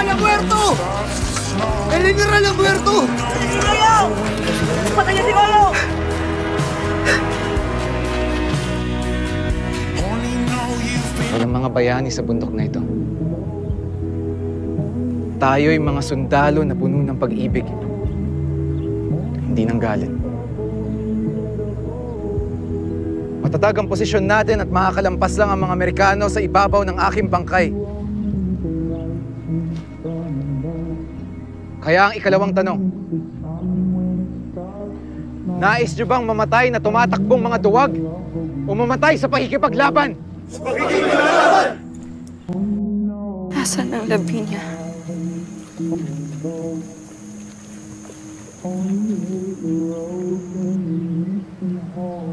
ha muerto! El general ha muerto! Patay niya si Lolo! Walang mga bayani sa bundok na ito. Tayo'y mga sundalo na puno ng pag-ibig. Hindi ng galit. Matatag ang posisyon natin at makakalampas lang ang mga Amerikano sa ibabaw ng aking bangkay. Kaya ang ikalawang tanong, nais niyo bang mamatay na tumatakbong mga duwag o mamatay sa pakikipaglaban? Nasaan ang labi niya? On the road,